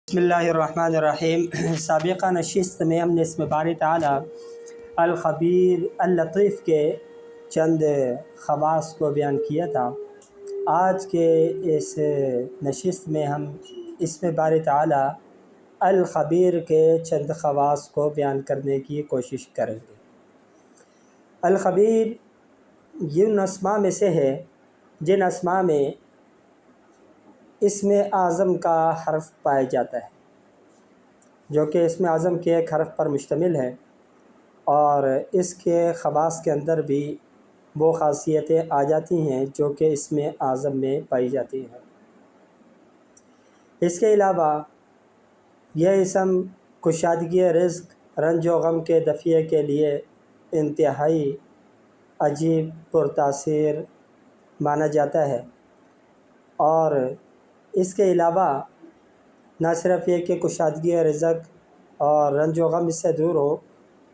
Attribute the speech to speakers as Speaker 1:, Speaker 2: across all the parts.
Speaker 1: بسم اللہ الرحمن الرحیم۔ سابقہ نشست میں ہم نے اسم باری تعالیٰ الخبیر اللطیف کے چند خواص کو بیان کیا تھا۔ آج کے اس نشست میں ہم اسم باری تعالیٰ الخبیر کے چند خواص کو بیان کرنے کی کوشش کریں گے۔ الخبیر ان اسماء میں سے ہے جن اسماء میں اسم اعظم کا حرف پایا جاتا ہے، جو کہ اسم اعظم کے ایک حرف پر مشتمل ہے، اور اس کے خواص کے اندر بھی وہ خاصیتیں آ جاتی ہیں جو کہ اسم اعظم میں پائی جاتی ہیں۔ اس کے علاوہ یہ اسم کشادگی رزق، رنج و غم کے دفعے کے لیے انتہائی عجیب پرتاثیر مانا جاتا ہے، اور اس کے علاوہ نہ صرف یہ کہ کشادگی رزق اور رنج و غم اس سے دور ہو،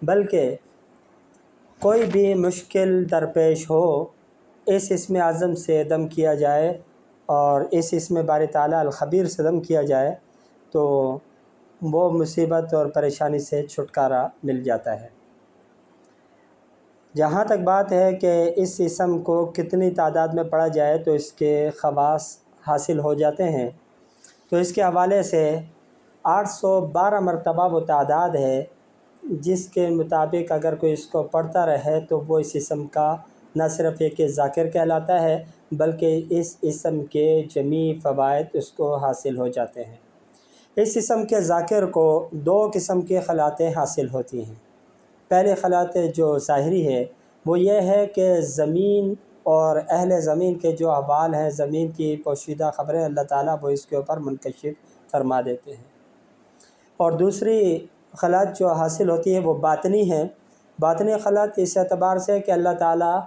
Speaker 1: بلکہ کوئی بھی مشکل درپیش ہو، اس اسم اعظم سے دم کیا جائے اور اس اسم باری تعالیٰ الخبیر سے دم کیا جائے تو وہ مصیبت اور پریشانی سے چھٹکارا مل جاتا ہے۔ جہاں تک بات ہے کہ اس اسم کو کتنی تعداد میں پڑھا جائے تو اس کے خواص حاصل ہو جاتے ہیں، تو اس کے حوالے سے 812 مرتبہ وہ تعداد ہے جس کے مطابق اگر کوئی اس کو پڑھتا رہے تو وہ اس اسم کا نہ صرف یہ کہ ذاکر کہلاتا ہے بلکہ اس اسم کے جمیع فوائد اس کو حاصل ہو جاتے ہیں۔ اس اسم کے ذاکر کو دو قسم کی خلاتیں حاصل ہوتی ہیں۔ پہلی خلات جو ظاہری ہے وہ یہ ہے کہ زمین اور اہل زمین کے جو احوال ہیں، زمین کی پوشیدہ خبریں اللہ تعالیٰ وہ اس کے اوپر منکشف فرما دیتے ہیں، اور دوسری خلات جو حاصل ہوتی ہے وہ باطنی ہے۔ باطنی خلات اس اعتبار سے کہ اللہ تعالیٰ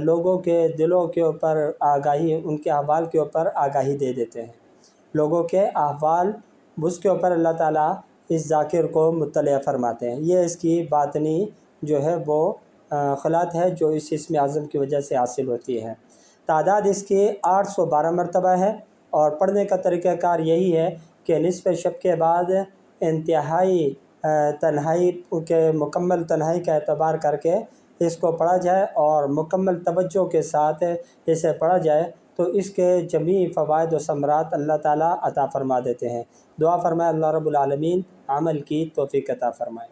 Speaker 1: لوگوں کے دلوں کے اوپر آگاہی، ان کے احوال کے اوپر آگاہی دے دیتے ہیں، لوگوں کے احوال اس کے اوپر اللہ تعالیٰ اس ذاکر کو مطلع فرماتے ہیں۔ یہ اس کی باطنی جو ہے وہ خلات ہے جو اس اسم اعظم کی وجہ سے حاصل ہوتی ہے۔ تعداد اس کی 812 مرتبہ ہے، اور پڑھنے کا طریقہ کار یہی ہے کہ نصف شب کے بعد انتہائی تنہائی کے مکمل تنہائی کا اعتبار کر کے اس کو پڑھا جائے اور مکمل توجہ کے ساتھ اسے پڑھا جائے تو اس کے جمیع فوائد و ثمرات اللہ تعالیٰ عطا فرما دیتے ہیں۔ دعا فرمائے اللہ رب العالمین عمل کی توفیق عطا فرمائے۔